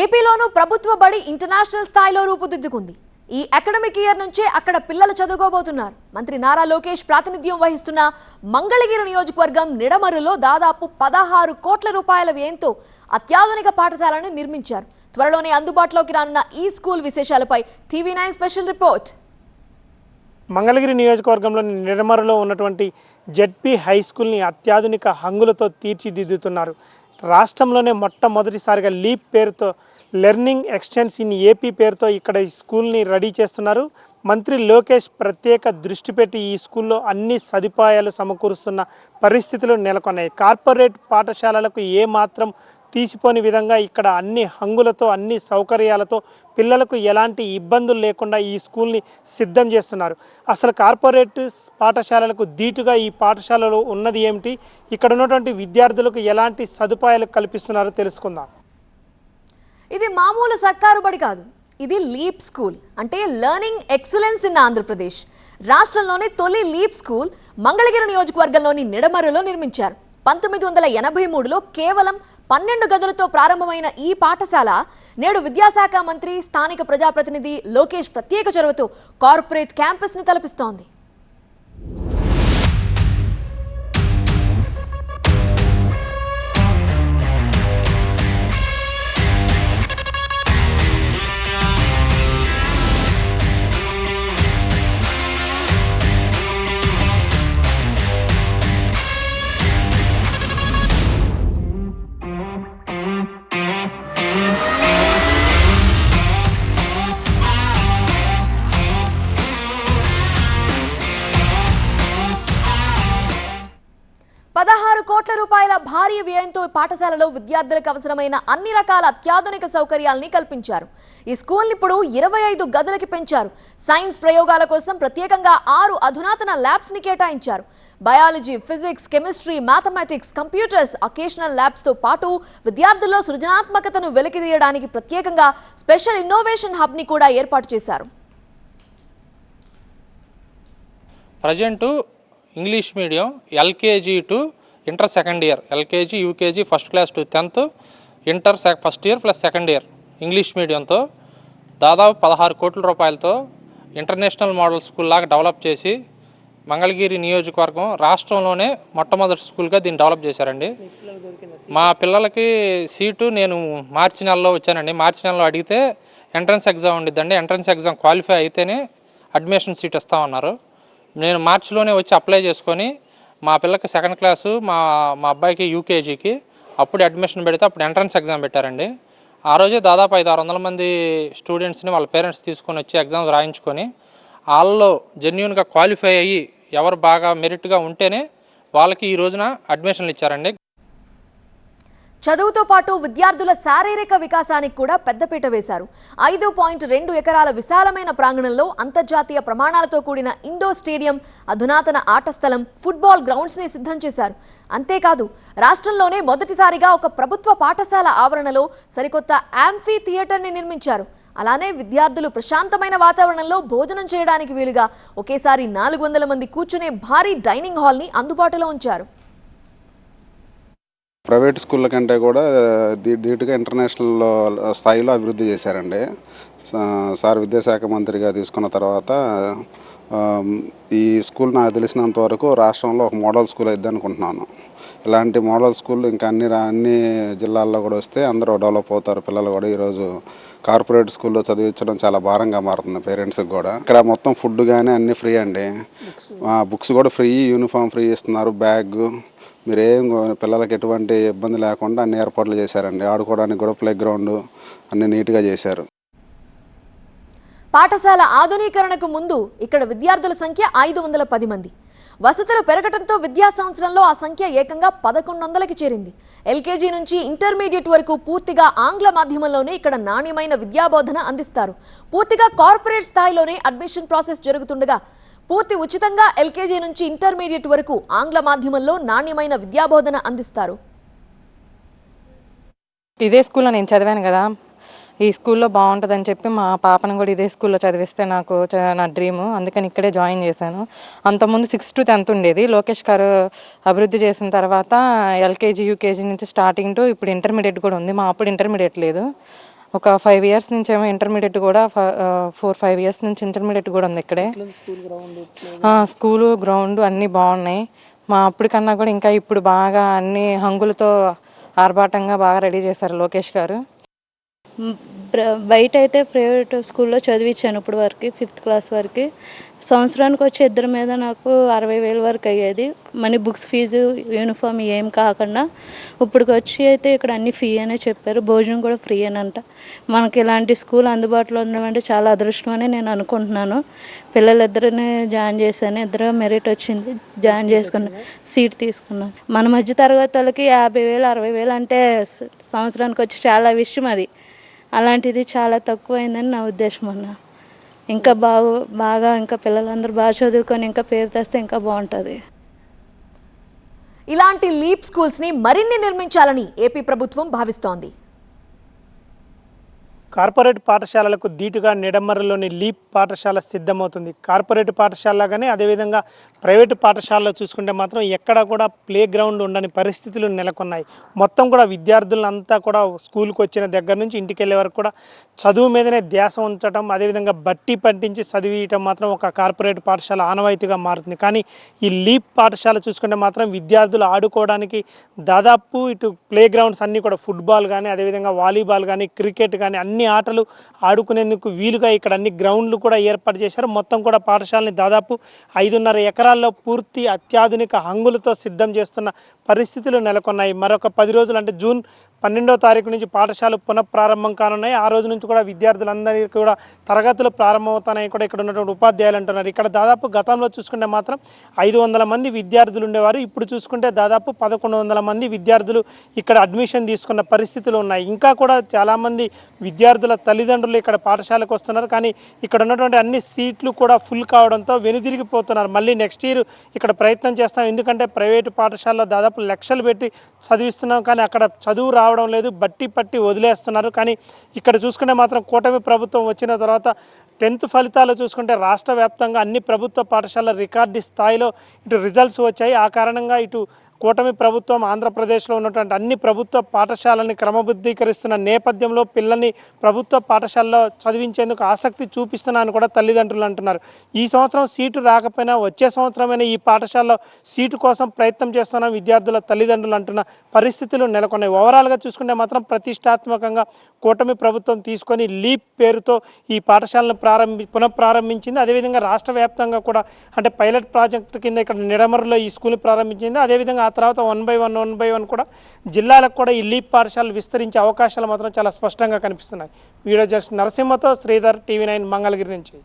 ఏపీలోనూ ప్రభుత్వ బడి ఇంటర్నేషనల్ స్థాయిలో రూపుదిద్దుకుంది. ఈ అకాడమిక్ ఇయర్ నుంచే అక్కడ పిల్లలు చదువుకోబోతున్నారు. మంత్రి నారా లోకేష్ ప్రాతినిధ్యం వహిస్తున్న మంగళగిరి నియోజకవర్గం నిడమరులో దాదాపు 16 కోట్ల రూపాయల వ్యయంతో అత్యాధునిక పాఠశాలను నిర్మించారు. త్వరలోనే అందుబాటులోకి రానున్న ఈ స్కూల్ విశేషాలపై టీవీ9 స్పెషల్ రిపోర్ట్. మంగళగిరి నియోజకవర్గంలోని నిడమరులో ఉన్నటువంటి జెడ్పీ హై స్కూల్ని అత్యాధునిక హంగులతో తీర్చిదిద్దుతున్నారు. రాష్ట్రంలోనే మొట్టమొదటిసారిగా లీప్ పేరుతో లెర్నింగ్ ఎక్స్టెన్స్ ఇన్ ఏపీ పేరుతో ఇక్కడ ఈ స్కూల్ని రెడీ చేస్తున్నారు. మంత్రి లోకేష్ ప్రత్యేక దృష్టి పెట్టి ఈ స్కూల్లో అన్ని సదుపాయాలు సమకూరుస్తున్న పరిస్థితులు నెలకొన్నాయి. కార్పొరేట్ పాఠశాలలకు ఏమాత్రం తీసిపోని విధంగా ఇక్కడ అన్ని హంగులతో అన్ని సౌకర్యాలతో పిల్లలకు ఎలాంటి ఇబ్బందులు లేకుండా ఈ స్కూల్ని సిద్ధం చేస్తున్నారు. అసలు కార్పొరేట్ పాఠశాలలకు ధీటుగా ఈ పాఠశాలలో ఉన్నది ఏమిటి, ఇక్కడ ఉన్నటువంటి విద్యార్థులకు ఎలాంటి సదుపాయాలు కల్పిస్తున్నారో తెలుసుకుందాం. ఇది మామూలు సర్కారు బడి కాదు, ఇది లీప్ స్కూల్, అంటే లెర్నింగ్ ఎక్సలెన్స్ ఇన్ ఆంధ్రప్రదేశ్. రాష్ట్రంలోని తొలి లీప్ స్కూల్ మంగళగిరి నియోజకవర్గంలోని నిడమరులో నిర్మించారు. 1983లో కేవలం 12 గదులతో ప్రారంభమైన ఈ పాఠశాల నేడు విద్యాశాఖ మంత్రి స్థానిక ప్రజాప్రతినిధి లోకేష్ ప్రత్యేక చొరవతో కార్పొరేట్ క్యాంపస్ని తలపిస్తోంది. కోట్ల రూపాయల భారీ వ్యయంతో పాఠశాలలో విద్యార్థులకు అవసరమైన అన్ని రకాల అత్యాధునిక సౌకర్యాలని కల్పించారు. ఈ స్కూల్ ఇప్పుడు 25 గదులకి పెంచారు. సైన్స్ ప్రయోగాల కోసం ప్రత్యేకంగా 6 అధునాతన ల్యాబ్స్ ని కేటాయించారు. Biology, physics, chemistry, mathematics, computers, occasional labs తో పాటు విద్యార్థుల్లో సృజనాత్మకతను వెలికితీయడానికి ప్రత్యేకంగా స్పెషల్ ఇన్నోవేషన్ హబ్ ని కూడా ఏర్పాటు చేశారు. Present English medium LKG to inter second year, LKG, UKG, first class to 10th, inter first year plus second year English మీడియంతో దాదాపు 16 కోట్ల రూపాయలతో ఇంటర్నేషనల్ మోడల్ స్కూల్ లాగా డెవలప్ చేసి మంగళగిరి నియోజకవర్గం రాష్ట్రంలోనే మొట్టమొదటి స్కూల్గా దీన్ని డెవలప్ చేశారండి. మా పిల్లలకి సీటు నేను మార్చి నెలలో వచ్చానండి. మార్చి నెలలో అడిగితే ఎంట్రన్స్ ఎగ్జామ్ ఉండిద్దండి, ఎంట్రన్స్ ఎగ్జామ్ క్వాలిఫై అయితేనే అడ్మిషన్ సీట్ ఇస్తామన్నారు. నేను మార్చిలోనే వచ్చి అప్లై చేసుకొని మా పిల్లకి సెకండ్ క్లాసు, మా అబ్బాయికి యూకేజీకి అప్పుడు అడ్మిషన్ పెడితే అప్పుడు ఎంట్రన్స్ ఎగ్జామ్ పెట్టారండి. ఆ రోజే దాదాపు 500-600 మంది స్టూడెంట్స్ని వాళ్ళ పేరెంట్స్ తీసుకొని వచ్చి ఎగ్జామ్స్ రాయించుకొని వాళ్ళలో జెన్యూన్గా క్వాలిఫై అయ్యి ఎవరు బాగా మెరిట్గా ఉంటేనే వాళ్ళకి ఈ రోజున అడ్మిషన్లు ఇచ్చారండి. చదువుతో పాటు విద్యార్థుల శారీరక వికాసానికి కూడా పెద్దపీట వేశారు. 5.2 ఎకరాల విశాలమైన ప్రాంగణంలో అంతర్జాతీయ ప్రమాణాలతో కూడిన ఇండోర్ స్టేడియం, అధునాతన ఆట స్థలం, ఫుట్బాల్ గ్రౌండ్స్ ని సిద్ధం చేశారు. అంతేకాదు రాష్ట్రంలోనే మొదటిసారిగా ఒక ప్రభుత్వ పాఠశాల ఆవరణలో సరికొత్త యాంఫీ థియేటర్ ని నిర్మించారు. అలానే విద్యార్థులు ప్రశాంతమైన వాతావరణంలో భోజనం చేయడానికి వీలుగా ఒకేసారి 400 మంది కూర్చునే భారీ డైనింగ్ హాల్ ని అందుబాటులో ఉంచారు. ప్రైవేట్ స్కూళ్ళ కంటే కూడా ధీటుగా ఇంటర్నేషనల్ స్థాయిలో అభివృద్ధి చేశారండి. సార్ విద్యాశాఖ మంత్రిగా తీసుకున్న తర్వాత ఈ స్కూల్ నాకు తెలిసినంత వరకు రాష్ట్రంలో ఒక మోడల్ స్కూల్ అయిద్ది అనుకుంటున్నాను. ఇలాంటి మోడల్ స్కూల్ ఇంకా అన్ని జిల్లాల్లో కూడా వస్తే అందరూ డెవలప్ అవుతారు. పిల్లలు కూడా ఈరోజు కార్పొరేట్ స్కూల్లో చదివించడం చాలా భారంగా మారుతుంది పేరెంట్స్కి కూడా. ఇక్కడ మొత్తం ఫుడ్ కానీ అన్నీ ఫ్రీ అండి, బుక్స్ కూడా ఫ్రీ, యూనిఫామ్ ఫ్రీ ఇస్తున్నారు, బ్యాగ్, మీరేం పిల్లలకి ఎటువంటి ఇబ్బంది లేకుండా అన్ని ఏర్పాట్లు చేశారండి. ఆడుకోవడానికి కూడా ప్లే గ్రౌండ్ అన్ని నీట్గా చేశారు. పాఠశాల ఆధునీకరణకు ముందు ఇక్కడ విద్యార్థుల సంఖ్య 510 మంది. వసతులు పెరగడంతో విద్యా సంవత్సరంలో ఆ సంఖ్య ఏకంగా 1100కి చేరింది. ఎల్కేజీ నుంచి ఇంటర్మీడియట్ వరకు పూర్తిగా ఆంగ్ల మాధ్యమంలోనే ఇక్కడ నాణ్యమైన విద్యాబోధన అందిస్తారు. పూర్తిగా కార్పొరేట్ స్థాయిలోనే అడ్మిషన్ ప్రాసెస్ జరుగుతుండగా పూర్తి ఉచితంగా ఎల్కేజీ నుంచి ఇంటర్మీడియట్ వరకు ఆంగ్ల మాధ్యమంలో నాణ్యమైన విద్యాబోధన అందిస్తారు. ఇదే స్కూల్లో నేను చదివాను కదా, ఈ స్కూల్లో బాగుంటుందని చెప్పి మా పాపను కూడా ఇదే స్కూల్లో చదివిస్తే నాకు నా డ్రీము, అందుకని ఇక్కడే జాయిన్ చేశాను. అంతకుముందు 6th to 10th ఉండేది. లోకేష్ గారు అభివృద్ధి చేసిన తర్వాత ఎల్కేజీ, యూకేజీ నుంచి స్టార్టింగ్ టు ఇప్పుడు ఇంటర్మీడియట్ కూడా ఉంది. మా అప్పుడు ఇంటర్మీడియట్ లేదు. ఒక 5 ఇయర్స్ నుంచి ఏమో ఇంటర్మీడియట్ కూడా 4-5 ఇయర్స్ నుంచి ఇంటర్మీడియట్ కూడా ఉంది ఇక్కడే. స్కూలు గ్రౌండ్ అన్నీ బాగున్నాయి. మా అప్పటికన్నా కూడా ఇంకా ఇప్పుడు బాగా అన్ని హంగులతో ఆర్భాటంగా బాగా రెడీ చేశారు లోకేష్ గారు. బయట అయితే ప్రైవేట్ స్కూల్లో చదివించాను ఇప్పుడు వరకు 5th క్లాస్ వరకు. సంవత్సరానికి వచ్చే ఇద్దరి మీద నాకు 60,000 వరకు అయ్యేది. మనీ బుక్స్ ఫీజు యూనిఫామ్ ఏం కాకుండా. ఇప్పుడు వచ్చి అయితే ఇక్కడ అన్ని ఫ్రీ అనే చెప్పారు, భోజనం కూడా ఫ్రీ అనంట. మనకి ఇలాంటి స్కూల్ అందుబాటులో ఉండమంటే చాలా అదృష్టం అని నేను అనుకుంటున్నాను. పిల్లలిద్దరిని జాయిన్ చేశాను, ఇద్దరు మెరిట్ వచ్చింది, జాయిన్ చేసుకున్నాను, సీట్ తీసుకున్నాను. మన మధ్య తరగతి వాళ్ళకి 50,000 60,000 అంటే సంవత్సరానికి వచ్చి చాలా విషయం అది. అలాంటిది చాలా తక్కువైందని నా ఉద్దేశం అన్న. ఇంకా బాగా ఇంకా పిల్లలందరూ బాగా చదువుకొని ఇంకా పేరు తెస్తే ఇంకా బాగుంటుంది. ఇలాంటి లీప్ స్కూల్స్ని మరిన్ని నిర్మించాలని ఏపీ ప్రభుత్వం భావిస్తోంది. కార్పొరేట్ పాఠశాలలకు ధీటుగా నిడమర్రులోని లీప్ పాఠశాల సిద్ధమవుతుంది. కార్పొరేట్ పాఠశాలగానే అదేవిధంగా ప్రైవేటు పాఠశాలలో చూసుకుంటే మాత్రం ఎక్కడా కూడా ప్లే గ్రౌండ్ ఉండని పరిస్థితులు నెలకొన్నాయి. మొత్తం కూడా విద్యార్థులంతా కూడా స్కూల్కి వచ్చిన దగ్గర నుంచి ఇంటికి వెళ్ళే వరకు కూడా చదువు మీదనే ధ్యాస ఉంచడం, అదేవిధంగా బట్టి పట్టించి చదివియటం మాత్రం ఒక కార్పొరేట్ పాఠశాల ఆనవాయితీగా మారుతుంది. కానీ ఈ లీప్ పాఠశాల చూసుకుంటే మాత్రం విద్యార్థులు ఆడుకోవడానికి దాదాపు ఇటు ప్లే గ్రౌండ్స్ అన్నీ కూడా ఫుట్బాల్ కానీ, అదేవిధంగా వాలీబాల్ కానీ, క్రికెట్ కానీ అన్ని ఆటలు ఆడుకునేందుకు వీలుగా ఇక్కడ అన్ని గ్రౌండ్లు కూడా ఏర్పాటు చేశారు. మొత్తం కూడా పాఠశాలని దాదాపు 5.5 ఎకరాల్లో పూర్తి అత్యాధునిక హంగులతో సిద్ధం చేస్తున్న పరిస్థితులు నెలకొన్నాయి. మరొక 10 రోజులు అంటే జూన్ 12వ తారీఖు నుంచి పాఠశాలలు పునఃప్రారంభం కానున్నాయి. ఆ రోజు నుంచి కూడా విద్యార్థులందరికీ కూడా తరగతులు ప్రారంభమవుతాయని కూడా ఇక్కడ ఉన్నటువంటి ఉపాధ్యాయులు అంటున్నారు. ఇక్కడ దాదాపు గతంలో చూసుకుంటే మాత్రం 500 మంది విద్యార్థులు ఉండేవారు. ఇప్పుడు చూసుకుంటే దాదాపు 1100 మంది విద్యార్థులు ఇక్కడ అడ్మిషన్ తీసుకున్న పరిస్థితులు ఉన్నాయి. ఇంకా కూడా చాలామంది విద్యార్థుల తల్లిదండ్రులు ఇక్కడ పాఠశాలకు వస్తున్నారు. కానీ ఇక్కడ ఉన్నటువంటి అన్ని సీట్లు కూడా ఫుల్ కావడంతో వెనుదిరిగిపోతున్నారు. మళ్ళీ నెక్స్ట్ ఇయర్ ఇక్కడ ప్రయత్నం చేస్తాం, ఎందుకంటే ప్రైవేటు పాఠశాలలో దాదాపు లక్షలు పెట్టి చదివిస్తున్నాం, కానీ అక్కడ చదువు రావడం లేదు, బట్టి పట్టి వదిలేస్తున్నారు. కానీ ఇక్కడ చూసుకుంటే మాత్రం కూటమి ప్రభుత్వం వచ్చిన తర్వాత 10th ఫలితాలు చూసుకుంటే రాష్ట్ర వ్యాప్తంగా అన్ని ప్రభుత్వ పాఠశాలల రికార్డు స్థాయిలో ఇటు రిజల్ట్స్ వచ్చాయి. ఆ కారణంగా ఇటు కూటమి ప్రభుత్వం ఆంధ్రప్రదేశ్లో ఉన్నటువంటి అన్ని ప్రభుత్వ పాఠశాలని క్రమబద్ధీకరిస్తున్న నేపథ్యంలో పిల్లల్ని ప్రభుత్వ పాఠశాలలో చదివించేందుకు ఆసక్తి చూపిస్తున్నానని కూడా తల్లిదండ్రులు అంటున్నారు. ఈ సంవత్సరం సీటు రాకపోయినా వచ్చే సంవత్సరమైనా ఈ పాఠశాలలో సీటు కోసం ప్రయత్నం చేస్తున్న విద్యార్థుల తల్లిదండ్రులు అంటున్న పరిస్థితులు నెలకొన్నాయి. ఓవరాల్గా చూసుకుంటే మాత్రం ప్రతిష్టాత్మకంగా కూటమి ప్రభుత్వం తీసుకొని లీప్ పేరుతో ఈ పాఠశాలను పునఃప్రారంభించింది. అదేవిధంగా రాష్ట్ర వ్యాప్తంగా కూడా అంటే పైలట్ ప్రాజెక్టు కింద ఇక్కడ నిడమరులో ఈ స్కూల్ ప్రారంభించింది. అదేవిధంగా ఆ తర్వాత 1 by 1 కూడా జిల్లాలకు కూడా ఈ లీప్ పాఠశాలలు విస్తరించే అవకాశాలు మాత్రం చాలా స్పష్టంగా కనిపిస్తున్నాయి. వీడియో జర్నలిస్ట్ నరసింహతో శ్రీధర్, TV9 మంగళగిరి నుంచి.